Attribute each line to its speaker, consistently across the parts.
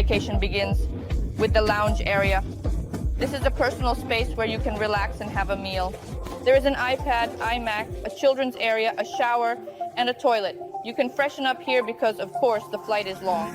Speaker 1: vacation begins with the lounge area. This is a personal space where you can relax and have a meal. There is an iPad, iMac, a children's area, a shower, and a toilet. You can freshen up here because, of course, the flight is long.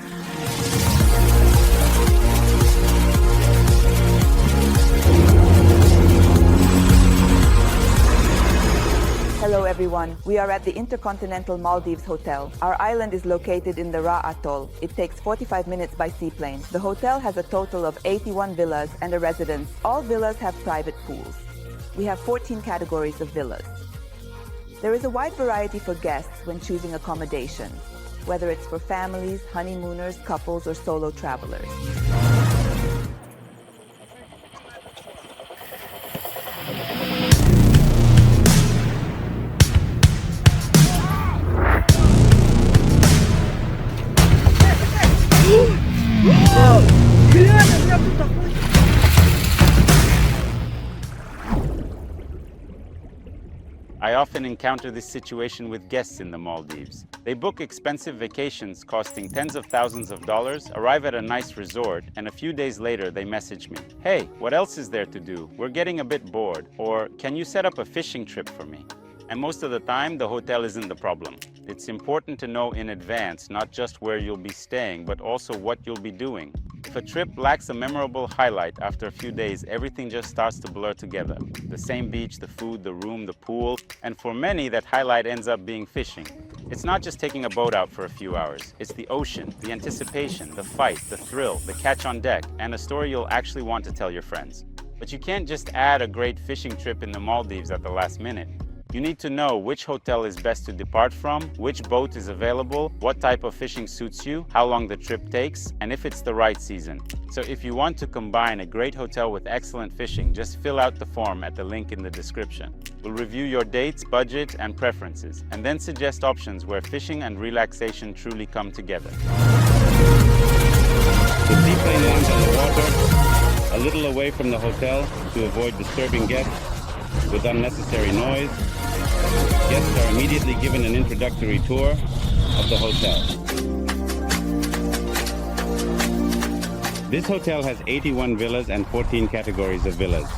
Speaker 2: Hello everyone, we are at the InterContinental Maldives Hotel. Our island is located in the Raa Atoll. It takes 45 minutes by seaplane. The hotel has a total of 81 villas and a residence. All villas have private pools. We have 14 categories of villas. There is a wide variety for guests when choosing accommodation, whether it's for families, honeymooners, couples, or solo travelers.
Speaker 3: I often encounter this situation with guests in the Maldives. They book expensive vacations costing tens of thousands of dollars, arrive at a nice resort, and a few days later they message me, "Hey, what else is there to do? We're getting a bit bored," or "Can you set up a fishing trip for me?" And most of the time, the hotel isn't the problem. It's important to know in advance not just where you'll be staying, but also what you'll be doing. If a trip lacks a memorable highlight, after a few days, everything just starts to blur together. The same beach, the food, the room, the pool, and for many, that highlight ends up being fishing. It's not just taking a boat out for a few hours. It's the ocean, the anticipation, the fight, the thrill, the catch on deck, and a story you'll actually want to tell your friends. But you can't just add a great fishing trip in the Maldives at the last minute. You need to know which hotel is best to depart from, which boat is available, what type of fishing suits you, how long the trip takes, and if it's the right season. So if you want to combine a great hotel with excellent fishing, just fill out the form at the link in the description. We'll review your dates, budget, and preferences, and then suggest options where fishing and relaxation truly come together. The seaplane lands on the water, a little away from the hotel to avoid disturbing guests with unnecessary noise. Guests are immediately given an introductory tour of the hotel. This hotel has 81 villas and 14 categories of villas.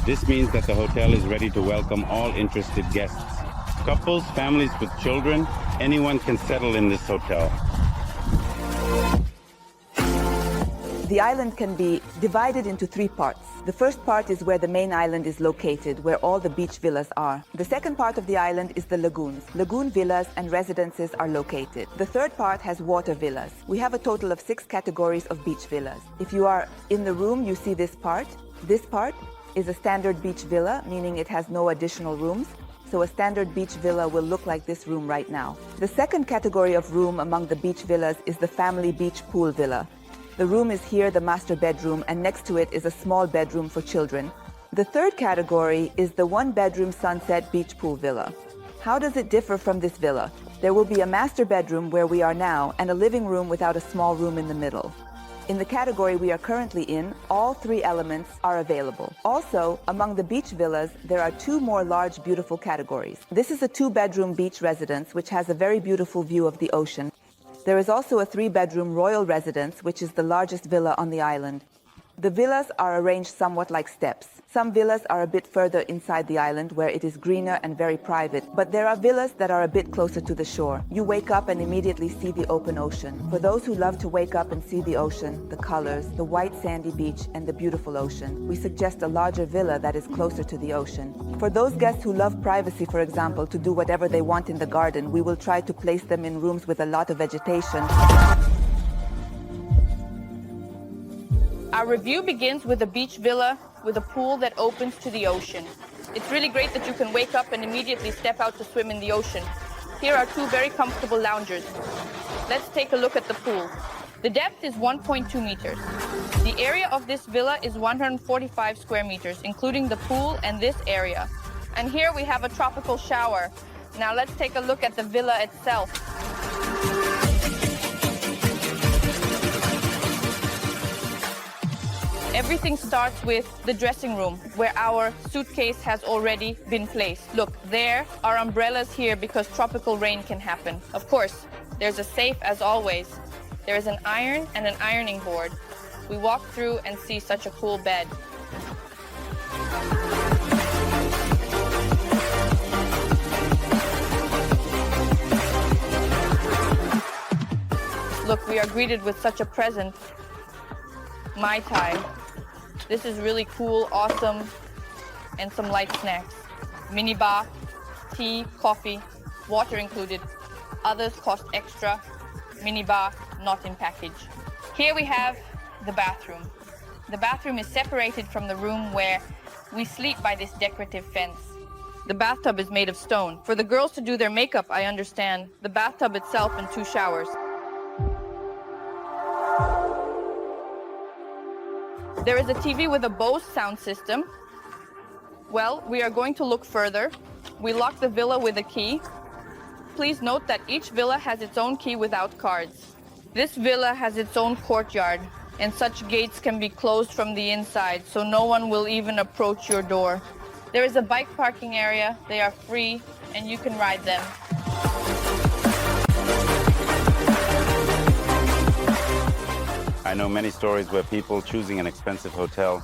Speaker 3: This means that the hotel is ready to welcome all interested guests. Couples, families with children, anyone can settle in this hotel.
Speaker 2: The island can be divided into 3 parts. The first part is where the main island is located, where all the beach villas are. The second part of the island is the lagoons. Lagoon villas and residences are located. The third part has water villas. We have a total of 6 categories of beach villas. If you are in the room, you see this part. This part is a standard beach villa, meaning it has no additional rooms. So a standard beach villa will look like this room right now. The second category of room among the beach villas is the family beach pool villa. The room is here, the master bedroom, and next to it is a small bedroom for children. The third category is the 1-bedroom sunset beach pool villa. How does it differ from this villa? There will be a master bedroom where we are now and a living room without a small room in the middle. In the category we are currently in, all 3 elements are available. Also, among the beach villas, there are 2 more large, beautiful categories. This is a 2-bedroom beach residence, which has a very beautiful view of the ocean. There is also a 3-bedroom royal residence, which is the largest villa on the island. The villas are arranged somewhat like steps. Some villas are a bit further inside the island where it is greener and very private, but there are villas that are a bit closer to the shore. You wake up and immediately see the open ocean. For those who love to wake up and see the ocean, the colors, the white sandy beach, and the beautiful ocean, we suggest a larger villa that is closer to the ocean. For those guests who love privacy, for example, to do whatever they want in the garden, we will try to place them in rooms with a lot of vegetation.
Speaker 1: Our review begins with a beach villa with a pool that opens to the ocean. It's really great that you can wake up and immediately step out to swim in the ocean. Here are 2 very comfortable loungers. Let's take a look at the pool. The depth is 1.2 meters. The area of this villa is 145 square meters, including the pool and this area. And here we have a tropical shower. Now let's take a look at the villa itself. Everything starts with the dressing room, where our suitcase has already been placed. Look, there are umbrellas here because tropical rain can happen. Of course, there's a safe as always. There is an iron and an ironing board. We walk through and see such a cool bed. Look, we are greeted with such a present. Mai Tai. This is really cool, awesome, and some light snacks. Mini bar, tea, coffee, water included. Others cost extra. Mini bar, not in package. Here we have the bathroom. The bathroom is separated from the room where we sleep by this decorative fence. The bathtub is made of stone. For the girls to do their makeup, I understand. The bathtub itself and 2 showers. There is a TV with a Bose sound system. Well, we are going to look further. We lock the villa with a key. Please note that each villa has its own key without cards. This villa has its own courtyard, and such gates can be closed from the inside, so no one will even approach your door. There is a bike parking area. They are free, and you can ride them.
Speaker 3: I know many stories where people choosing an expensive hotel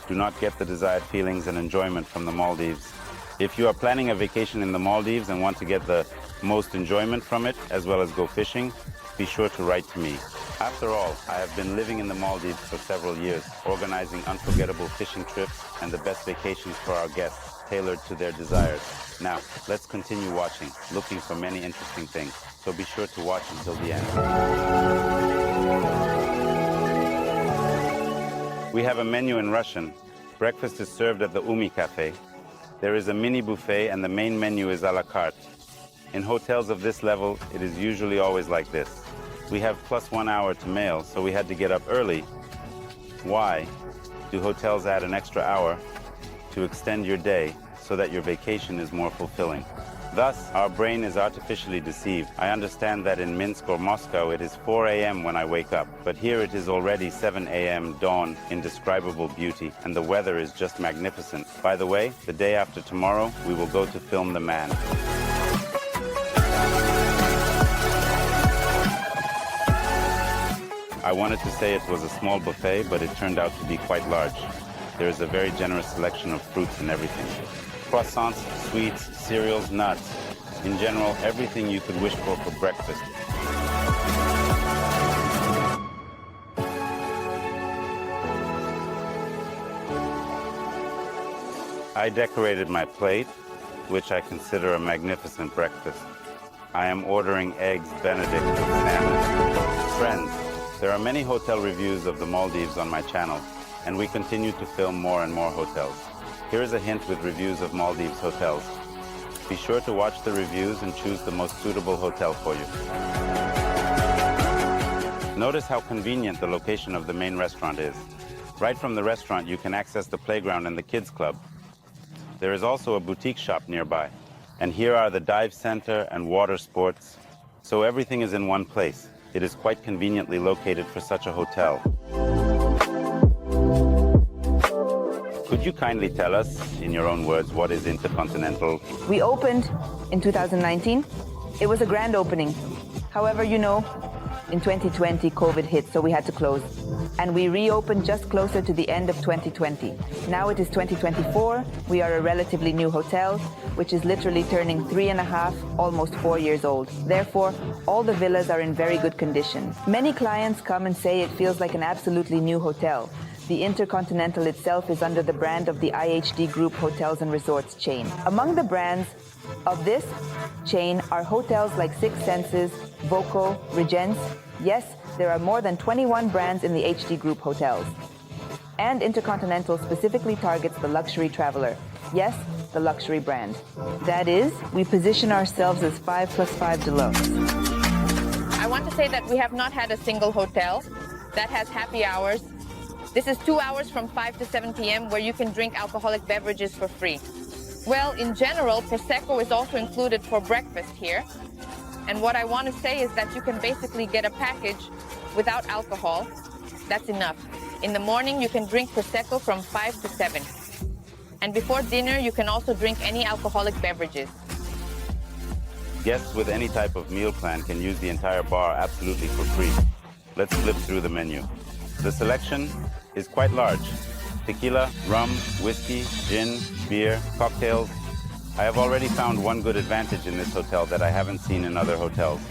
Speaker 3: do not get the desired feelings and enjoyment from the Maldives. If you are planning a vacation in the Maldives and want to get the most enjoyment from it, as well as go fishing, be sure to write to me. After all, I have been living in the Maldives for several years, organizing unforgettable fishing trips and the best vacations for our guests, tailored to their desires. Now, let's continue watching, looking for many interesting things. So be sure to watch until the end. We have a menu in Russian. Breakfast is served at the Umi Cafe. There is a mini buffet and the main menu is a la carte. In hotels of this level, it is usually always like this. We have plus 1 hour to mail, so we had to get up early. Why do hotels add an extra hour to extend your day so that your vacation is more fulfilling? Thus, our brain is artificially deceived. I understand that in Minsk or Moscow it is 4 a.m. when I wake up, but here it is already 7 a.m. dawn, indescribable beauty, and the weather is just magnificent. By the way, the day after tomorrow, we will go to film The Man. I wanted to say it was a small buffet, but it turned out to be quite large. There is a very generous selection of fruits and everything. Croissants, sweets, cereals, nuts. In general, everything you could wish for breakfast. I decorated my plate, which I consider a magnificent breakfast. I am ordering eggs Benedict with salmon. Friends, there are many hotel reviews of the Maldives on my channel, and we continue to film more and more hotels. Here is a hint with reviews of Maldives hotels. Be sure to watch the reviews and choose the most suitable hotel for you. Notice how convenient the location of the main restaurant is. Right from the restaurant, you can access the playground and the kids club. There is also a boutique shop nearby. And here are the dive center and water sports. So everything is in one place. It is quite conveniently located for such a hotel. Could you kindly tell us, in your own words, what is InterContinental?
Speaker 2: We opened in 2019. It was a grand opening. However, you know, in 2020, COVID hit, so we had to close. And we reopened just closer to the end of 2020. Now it is 2024. We are a relatively new hotel, which is literally turning 3.5, almost 4 years old. Therefore, all the villas are in very good condition. Many clients come and say it feels like an absolutely new hotel. The InterContinental itself is under the brand of the IHD Group Hotels and Resorts chain. Among the brands of this chain are hotels like Six Senses, Voco, Regents. Yes, there are more than 21 brands in the HD Group hotels. And InterContinental specifically targets the luxury traveler. Yes, the luxury brand. That is, we position ourselves as 5+5 deluxe.
Speaker 1: I want to say that we have not had a single hotel that has happy hours. This is 2 hours from 5 to 7 p.m. where you can drink alcoholic beverages for free. Well, in general, Prosecco is also included for breakfast here. And what I want to say is that you can basically get a package without alcohol. That's enough. In the morning, you can drink Prosecco from 5 to 7. And before dinner, you can also drink any alcoholic beverages.
Speaker 3: Guests with any type of meal plan can use the entire bar absolutely for free. Let's flip through the menu. The selection is quite large. Tequila, rum, whiskey, gin, beer, cocktails. I have already found one good advantage in this hotel that I haven't seen in other hotels.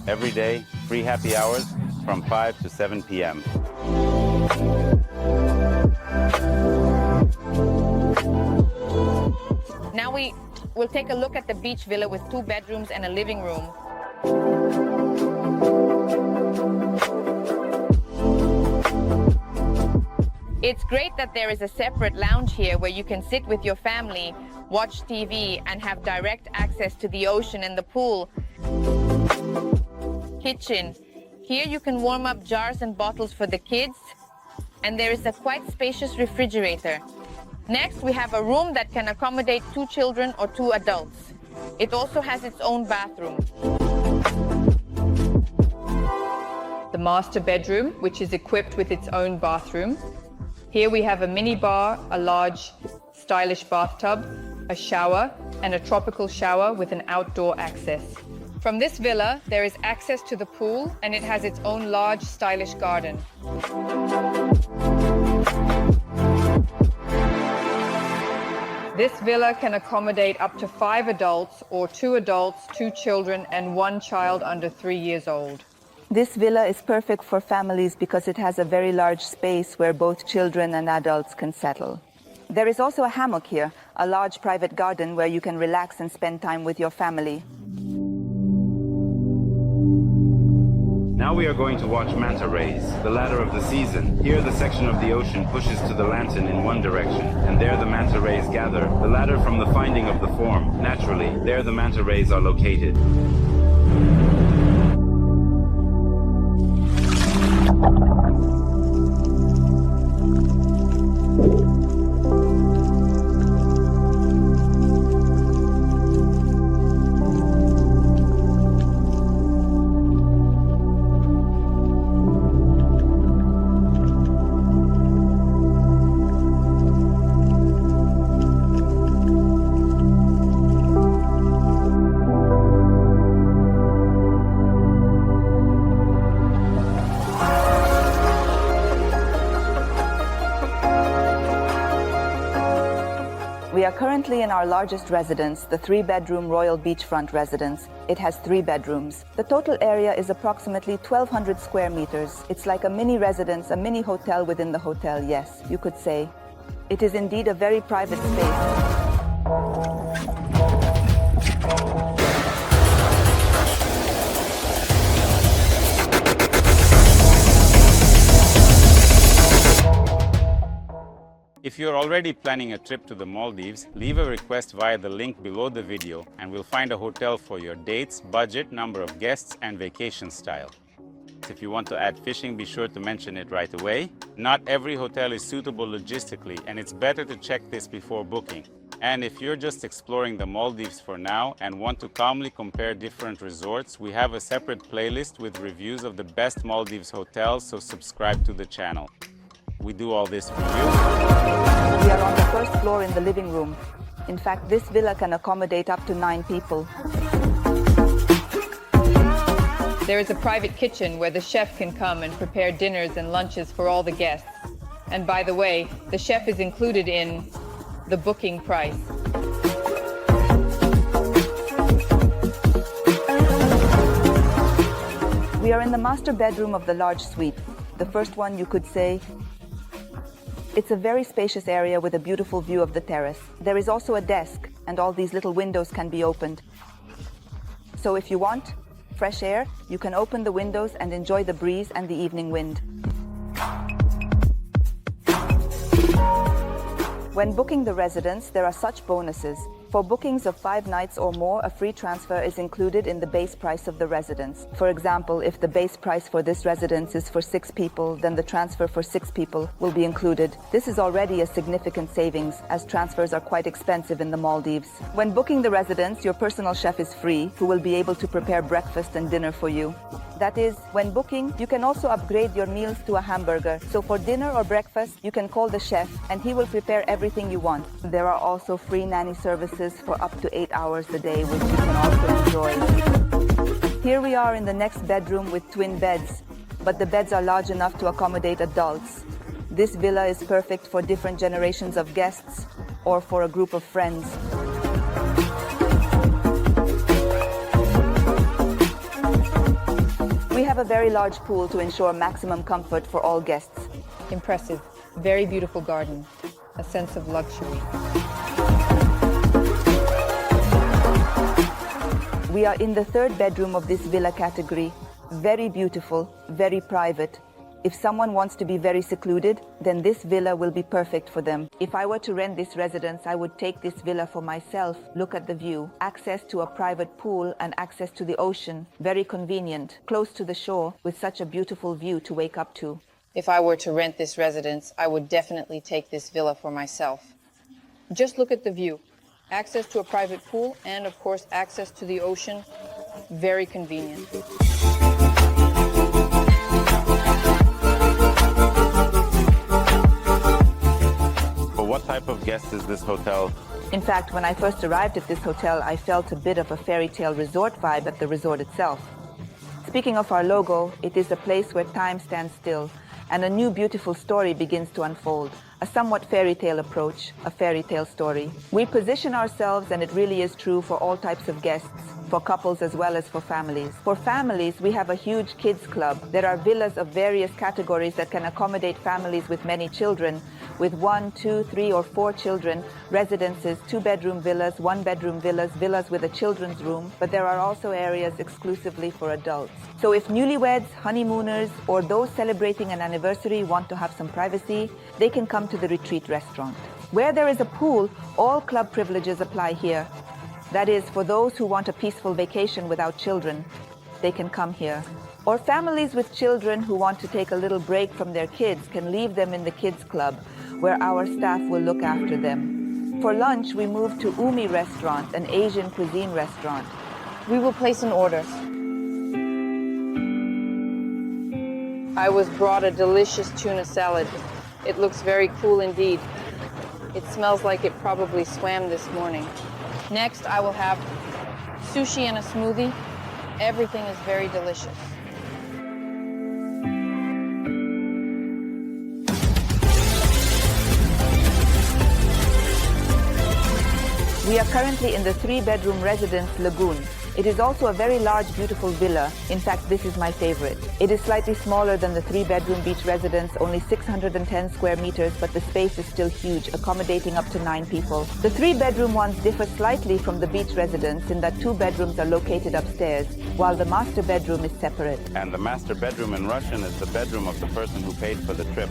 Speaker 3: Every day, free happy hours from 5 to 7 p.m.
Speaker 1: Now we will take a look at the beach villa with 2 bedrooms and a living room. It's great that there is a separate lounge here where you can sit with your family, watch TV, and have direct access to the ocean and the pool. Kitchen. Here you can warm up jars and bottles for the kids, and there is a quite spacious refrigerator. Next, we have a room that can accommodate 2 children or 2 adults. It also has its own bathroom. The master bedroom, which is equipped with its own bathroom. Here we have a mini bar, a large, stylish bathtub, a shower, and a tropical shower with an outdoor access. From this villa, there is access to the pool, and it has its own large, stylish garden. This villa can accommodate up to 5 adults or 2 adults, 2 children, and 1 child under 3 years old.
Speaker 2: This villa is perfect for families because it has a very large space where both children and adults can settle. There is also a hammock here, a large private garden where you can relax and spend time with your family.
Speaker 3: Now we are going to watch manta rays, the ladder of the season. Here the section of the ocean pushes to the lantern in one direction, and there the manta rays gather. The ladder from the finding of the form. Naturally, there the manta rays are located.
Speaker 2: We are currently in our largest residence, the 3-bedroom Royal Beachfront residence. It has 3 bedrooms. The total area is approximately 1,200 square meters. It's like a mini residence, a mini hotel within the hotel, yes, you could say. It is indeed a very private space.
Speaker 3: If you're already planning a trip to the Maldives, leave a request via the link below the video and we'll find a hotel for your dates, budget, number of guests, and vacation style. If you want to add fishing, be sure to mention it right away. Not every hotel is suitable logistically, and it's better to check this before booking. And if you're just exploring the Maldives for now and want to calmly compare different resorts, we have a separate playlist with reviews of the best Maldives hotels, so subscribe to the channel. We do all this for you.
Speaker 2: We are on the first floor in the living room. In fact, this villa can accommodate up to 9 people.
Speaker 1: There is a private kitchen where the chef can come and prepare dinners and lunches for all the guests. And by the way, the chef is included in the booking price.
Speaker 2: We are in the master bedroom of the large suite. The first one, you could say. It's a very spacious area with a beautiful view of the terrace. There is also a desk, and all these little windows can be opened. So if you want fresh air, you can open the windows and enjoy the breeze and the evening wind. When booking the residence, there are such bonuses. For bookings of 5 nights or more, a free transfer is included in the base price of the residence. For example, if the base price for this residence is for 6 people, then the transfer for 6 people will be included. This is already a significant savings, as transfers are quite expensive in the Maldives. When booking the residence, your personal chef is free, who will be able to prepare breakfast and dinner for you. That is, when booking, you can also upgrade your meals to a hamburger. So for dinner or breakfast, you can call the chef and he will prepare everything you want. There are also free nanny services for up to 8 hours a day, which you can also enjoy. Here we are in the next bedroom with twin beds. but the beds are large enough to accommodate adults. This villa is perfect for different generations of guests or for a group of friends. We have a very large pool to ensure maximum comfort for all guests.
Speaker 4: Impressive. Very beautiful garden. A sense of luxury.
Speaker 2: We are in the third bedroom of this villa category. Very beautiful, very private. If someone wants to be very secluded, then this villa will be perfect for them. If I were to rent this residence, I would take this villa for myself. Look at the view. Access to a private pool and access to the ocean. Very convenient. Close to the shore with such a beautiful view to wake up to.
Speaker 1: If I were to rent this residence, I would definitely take this villa for myself. Just look at the view. Access to a private pool and, of course, access to the ocean. Very convenient.
Speaker 3: What type of guest is this hotel?
Speaker 2: In fact, when I first arrived at this hotel, I felt a bit of a fairy tale resort vibe at the resort itself. Speaking of our logo, it is a place where time stands still and a new beautiful story begins to unfold. A somewhat fairy tale approach, a fairy tale story. We position ourselves, and it really is true, for all types of guests, for couples as well as for families. For families, we have a huge kids club. There are villas of various categories that can accommodate families with many children, with 1, 2, 3, or 4 children, residences, 2-bedroom villas, 1-bedroom villas, villas with a children's room, but there are also areas exclusively for adults. So if newlyweds, honeymooners, or those celebrating an anniversary want to have some privacy, they can come to the retreat restaurant. Where there is a pool, all club privileges apply here. That is, for those who want a peaceful vacation without children, they can come here. Or families with children who want to take a little break from their kids can leave them in the kids club, where our staff will look after them. For lunch, we moved to Umi restaurant, an Asian cuisine restaurant.
Speaker 1: We will place an order. I was brought a delicious tuna salad. It looks very cool indeed. It smells like it probably swam this morning. Next, I will have sushi and a smoothie. Everything is very delicious.
Speaker 2: We are currently in the 3-bedroom residence Lagoon. It is also a very large, beautiful villa. In fact, this is my favorite. It is slightly smaller than the 3-bedroom beach residence, only 610 square meters, but the space is still huge, accommodating up to 9 people. The 3-bedroom ones differ slightly from the beach residence in that 2 bedrooms are located upstairs, while the master bedroom is separate.
Speaker 3: And the master bedroom in Russian is the bedroom of the person who paid for the trip.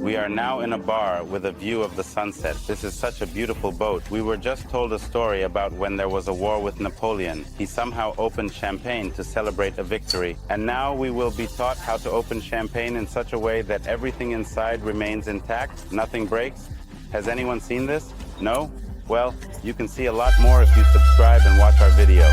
Speaker 3: We are now in a bar with a view of the sunset. This is such a beautiful boat. We were just told a story about when there was a war with Napoleon. He somehow opened champagne to celebrate a victory. And now we will be taught how to open champagne in such a way that everything inside remains intact, nothing breaks. Has anyone seen this? No? Well, you can see a lot more if you subscribe and watch our video.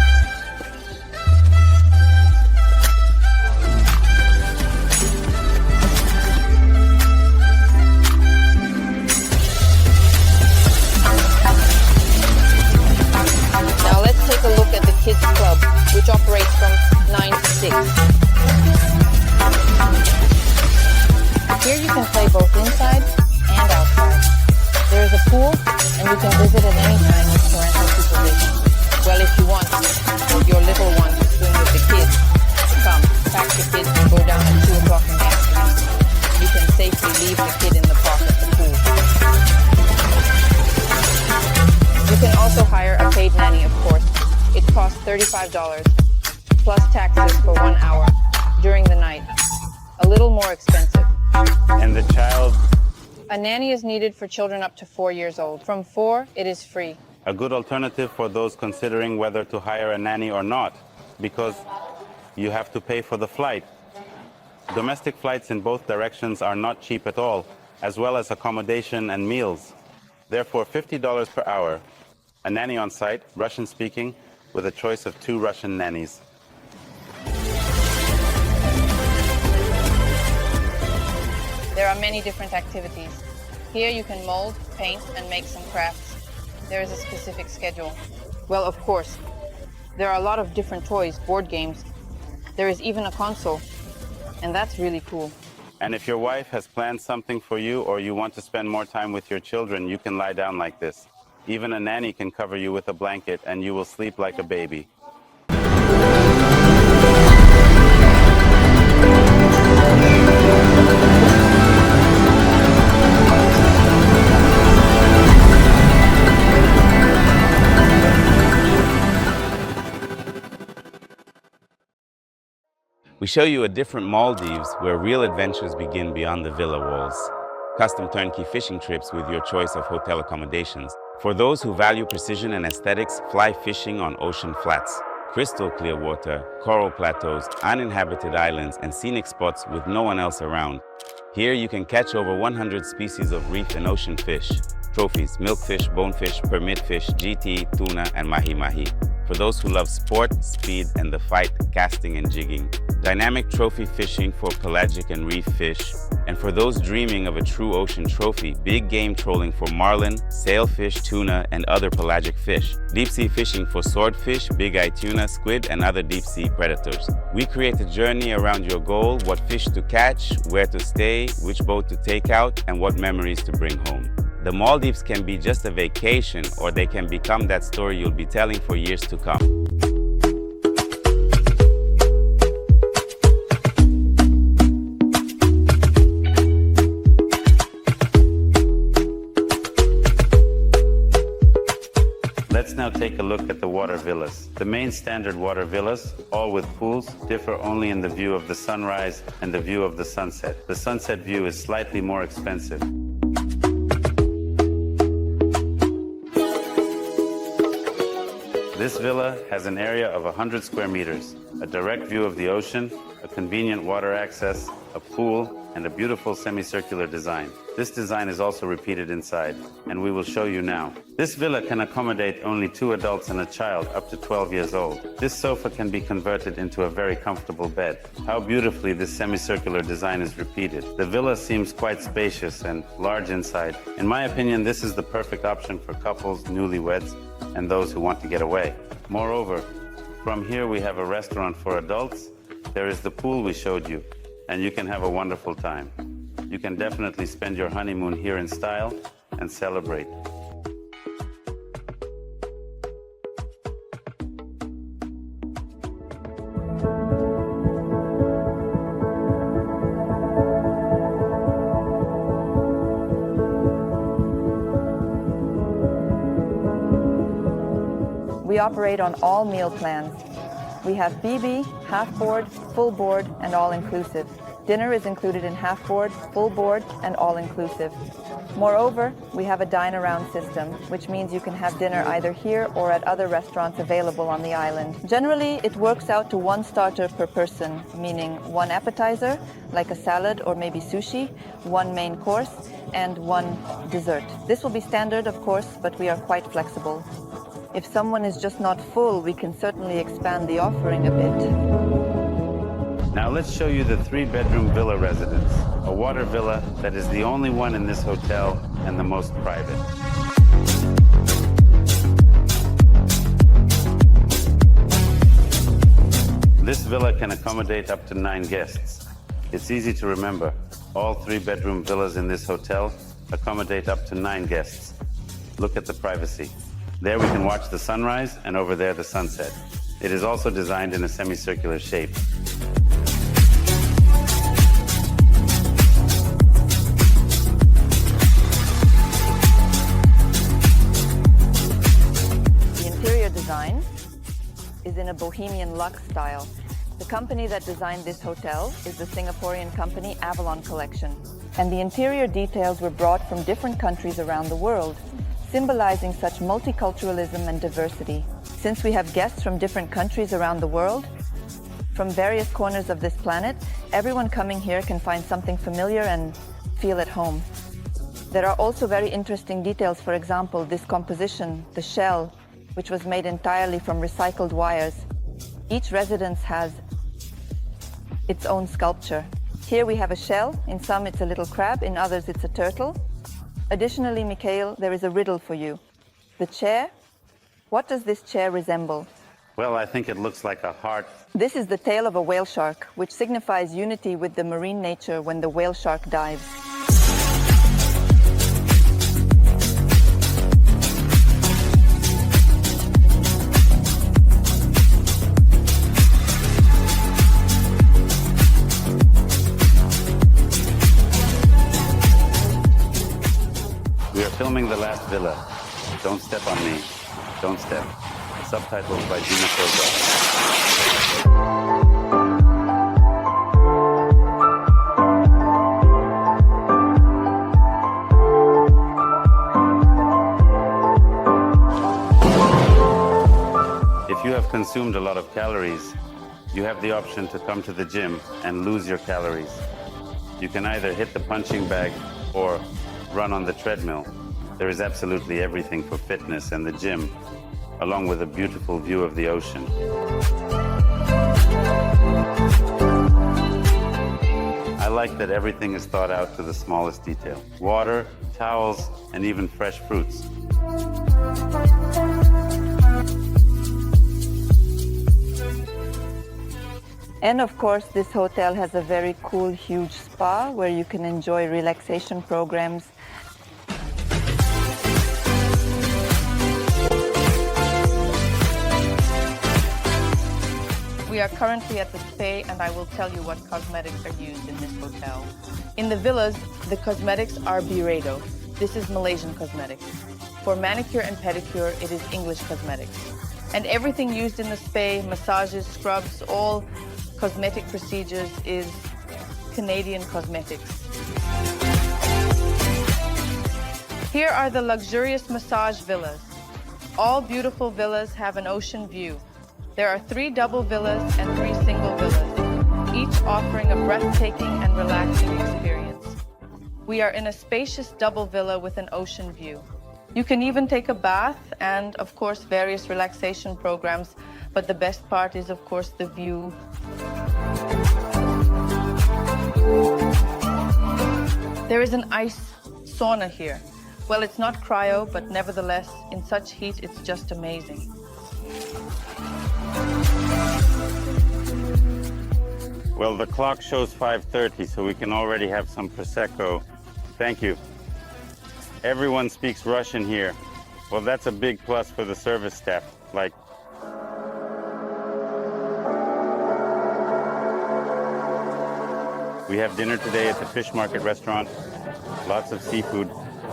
Speaker 1: Take a look at the kids club, which operates from 9 to 6. Here you can play both inside and outside. There is a pool, and you can visit at any time with parental supervision. Well, if you want your little one to swim with the kids, come, pack the kids and go down at 2 o'clock in the afternoon. You can safely leave the kid in the park at the pool. You can also hire a paid nanny, of course. It costs $35 plus taxes for 1 hour during the night. A little more expensive.
Speaker 3: And the child?
Speaker 1: A nanny is needed for children up to 4 years old. From 4, it is free.
Speaker 3: A good alternative for those considering whether to hire a nanny or not, because you have to pay for the flight. Domestic flights in both directions are not cheap at all, as well as accommodation and meals. Therefore, $50 per hour. A nanny on site, Russian speaking, with a choice of 2 Russian nannies.
Speaker 1: There are many different activities. Here you can mold, paint, and make some crafts. There is a specific schedule. Well, of course, there are a lot of different toys, board games. There is even a console, and that's really cool.
Speaker 3: And if your wife has planned something for you or you want to spend more time with your children, you can lie down like this. Even a nanny can cover you with a blanket and you will sleep like a baby. We show you a different Maldives where real adventures begin beyond the villa walls. Custom turnkey fishing trips with your choice of hotel accommodations. For those who value precision and aesthetics, fly fishing on ocean flats. Crystal clear water, coral plateaus, uninhabited islands, and scenic spots with no one else around. Here you can catch over 100 species of reef and ocean fish. Trophies, milkfish, bonefish, permit fish, GT, tuna, and mahi-mahi. For those who love sport, speed, and the fight, casting and jigging. Dynamic trophy fishing for pelagic and reef fish. And for those dreaming of a true ocean trophy, big game trolling for marlin, sailfish, tuna, and other pelagic fish. Deep sea fishing for swordfish, big-eye tuna, squid, and other deep sea predators. We create a journey around your goal, what fish to catch, where to stay, which boat to take out, and what memories to bring home. The Maldives can be just a vacation, or they can become that story you'll be telling for years to come. Let's now take a look at the water villas. The main standard water villas, all with pools, differ only in the view of the sunrise and the view of the sunset. The sunset view is slightly more expensive. This villa has an area of 100 square meters, a direct view of the ocean, a convenient water access, a pool, and a beautiful semicircular design. This design is also repeated inside, and we will show you now. This villa can accommodate only 2 adults and a child up to 12 years old. This sofa can be converted into a very comfortable bed. How beautifully this semicircular design is repeated. The villa seems quite spacious and large inside. In my opinion, this is the perfect option for couples, newlyweds, and those who want to get away. Moreover, from here we have a restaurant for adults. There is the pool we showed you, and you can have a wonderful time. You can definitely spend your honeymoon here in style and celebrate.
Speaker 2: We operate on all meal plans. We have BB, half board, full board, and all-inclusive. Dinner is included in half board, full board, and all-inclusive. Moreover, we have a Dine Around system, which means you can have dinner either here or at other restaurants available on the island. Generally, it works out to 1 starter per person, meaning 1 appetizer, like a salad or maybe sushi, 1 main course, and 1 dessert. This will be standard, of course, but we are quite flexible. If someone is just not full, we can certainly expand the offering a bit.
Speaker 3: Now let's show you the 3-bedroom villa residence, a water villa that is the only one in this hotel and the most private. This villa can accommodate up to 9 guests. It's easy to remember. All 3-bedroom villas in this hotel accommodate up to 9 guests. Look at the privacy. There we can watch the sunrise, and over there the sunset. It is also designed in a semicircular shape.
Speaker 2: The interior design is in a Bohemian Luxe style. The company that designed this hotel is the Singaporean company Avalon Collection. And the interior details were brought from different countries around the world, symbolizing such multiculturalism and diversity. Since we have guests from different countries around the world, from various corners of this planet, everyone coming here can find something familiar and feel at home. There are also very interesting details, for example, this composition, the shell, which was made entirely from recycled wires. Each residence has its own sculpture. Here we have a shell. In some it's a little crab, in others it's a turtle. Additionally, Mikhail, there is a riddle for you. The chair, what does this chair resemble?
Speaker 3: Well, I think it looks like a heart.
Speaker 2: This is the tail of a whale shark, which signifies unity with the marine nature when the whale shark dives.
Speaker 3: We are filming the last villa. Don't step on me. Don't step. Subtitles by Gina Koza. If you have consumed a lot of calories, you have the option to come to the gym and lose your calories. You can either hit the punching bag or run on the treadmill. There is absolutely everything for fitness and the gym, along with a beautiful view of the ocean. I like that everything is thought out to the smallest detail. Water, towels, and even fresh fruits.
Speaker 2: And of course, this hotel has a very cool, huge spa where you can enjoy relaxation programs.
Speaker 1: We are currently at the spa, and I will tell you what cosmetics are used in this hotel. In the villas, the cosmetics are Byredo. This is Malaysian cosmetics. For manicure and pedicure, it is English cosmetics. And everything used in the spa, massages, scrubs, all cosmetic procedures is Canadian cosmetics. Here are the luxurious massage villas. All beautiful villas have an ocean view. There are 3 double villas and 3 single villas, each offering a breathtaking and relaxing experience. We are in a spacious double villa with an ocean view. You can even take a bath and, of course, various relaxation programs, but the best part is, of course, the view. There is an ice sauna here. Well, it's not cryo, but nevertheless, in such heat, it's just amazing.
Speaker 3: Well, the clock shows 5:30, so we can already have some Prosecco. Thank you. Everyone speaks Russian here. Well, that's a big plus for the service staff. Like, we have dinner today at the fish market restaurant. Lots of seafood.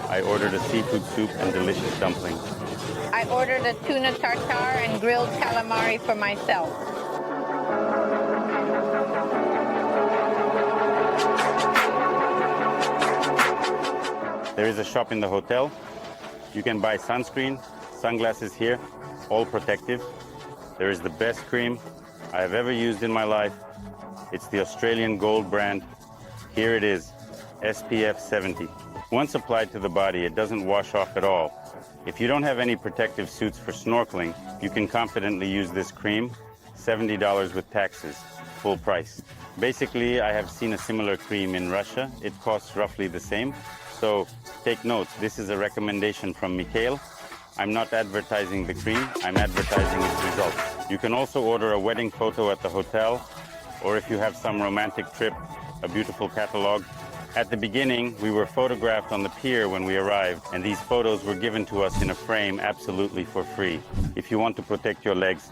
Speaker 3: I ordered a seafood soup and delicious dumplings.
Speaker 5: I ordered a tuna tartare and grilled calamari for myself.
Speaker 3: There is a shop in the hotel. You can buy sunscreen, sunglasses here, all protective. There is the best cream I have ever used in my life. It's the Australian Gold brand. Here it is, SPF 70. Once applied to the body, it doesn't wash off at all. If you don't have any protective suits for snorkeling, you can confidently use this cream, $70 with taxes, full price. Basically, I have seen a similar cream in Russia. It costs roughly the same. So take note, this is a recommendation from Mikhail. I'm not advertising the cream, I'm advertising its results. You can also order a wedding photo at the hotel, or if you have some romantic trip, a beautiful catalog. At the beginning, we were photographed on the pier when we arrived, and these photos were given to us in a frame absolutely for free. If you want to protect your legs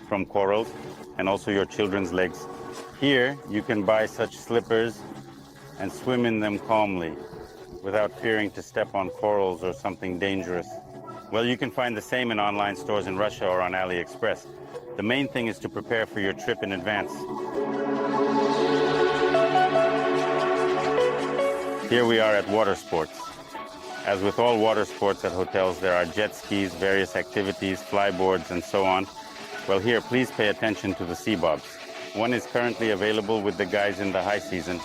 Speaker 3: from corals, and also your children's legs, here you can buy such slippers and swim in them calmly without fearing to step on corals or something dangerous. Well, you can find the same in online stores in Russia or on AliExpress. The main thing is to prepare for your trip in advance. Here we are at water sports. As with all water sports at hotels, there are jet skis, various activities, flyboards, and so on. Well, here, please pay attention to the Seabobs. One is currently available with the guys in the high season.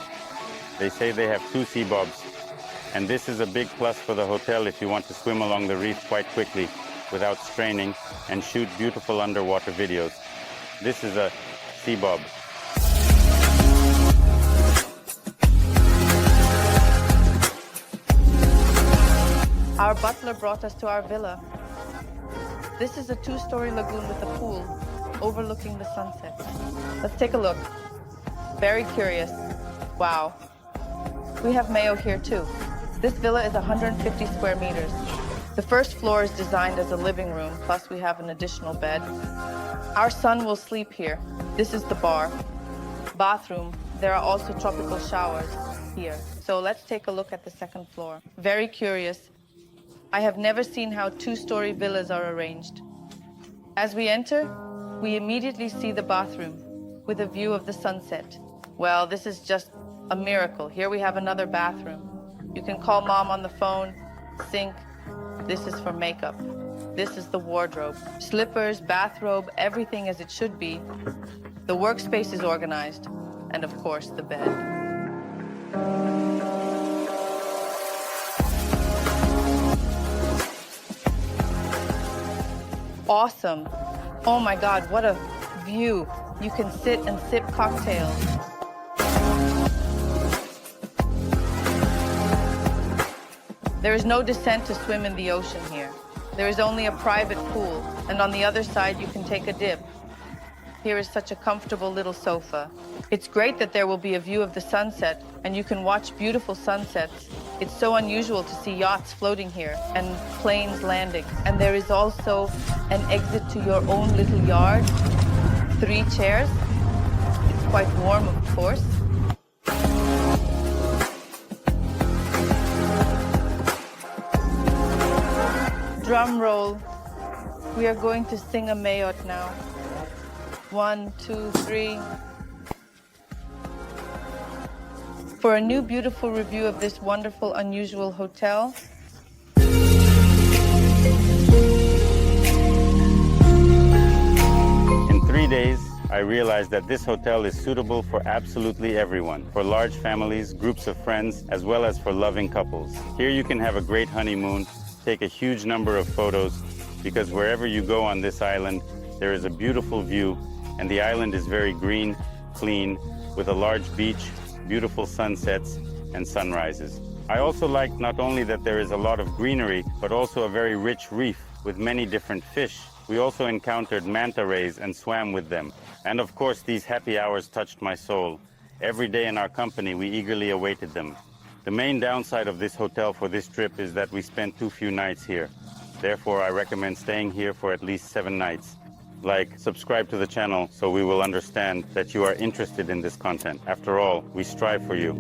Speaker 3: They say they have 2 Seabobs, and this is a big plus for the hotel if you want to swim along the reef quite quickly without straining and shoot beautiful underwater videos. This is a Seabob.
Speaker 1: Our butler brought us to our villa. This is a 2-story lagoon with a pool overlooking the sunset. Let's take a look. Very curious. Wow. We have mayo here too. This villa is 150 square meters. The first floor is designed as a living room, plus we have an additional bed. Our son will sleep here. This is the bar. Bathroom. There are also tropical showers here. So let's take a look at the second floor. Very curious. I have never seen how 2-story villas are arranged. As we enter, we immediately see the bathroom with a view of the sunset. Well, this is just a miracle. Here we have another bathroom. You can call mom on the phone, sink. This is for makeup. This is the wardrobe. Slippers, bathrobe, everything as it should be. The workspace is organized. And of course, the bed. Awesome. Oh my God, what a view. You can sit and sip cocktails. There is no descent to swim in the ocean here. There is only a private pool, and on the other side you can take a dip. Here is such a comfortable little sofa. It's great that there will be a view of the sunset, and you can watch beautiful sunsets. It's so unusual to see yachts floating here and planes landing. And there is also an exit to your own little yard. 3 chairs. It's quite warm, of course. Drum roll. We are going to sing a mayot now. 1, 2, 3. For a new beautiful review of this wonderful, unusual hotel.
Speaker 3: In 3 days, I realized that this hotel is suitable for absolutely everyone, for large families, groups of friends, as well as for loving couples. Here you can have a great honeymoon, take a huge number of photos, because wherever you go on this island, there is a beautiful view, and the island is very green, clean, with a large beach, beautiful sunsets and sunrises. I also like not only that there is a lot of greenery, but also a very rich reef with many different fish. We also encountered manta rays and swam with them. And of course, these happy hours touched my soul. Every day in our company, we eagerly awaited them. The main downside of this hotel for this trip is that we spent too few nights here. Therefore, I recommend staying here for at least 7 nights. Like, subscribe to the channel so we will understand that you are interested in this content. After all, we strive for you.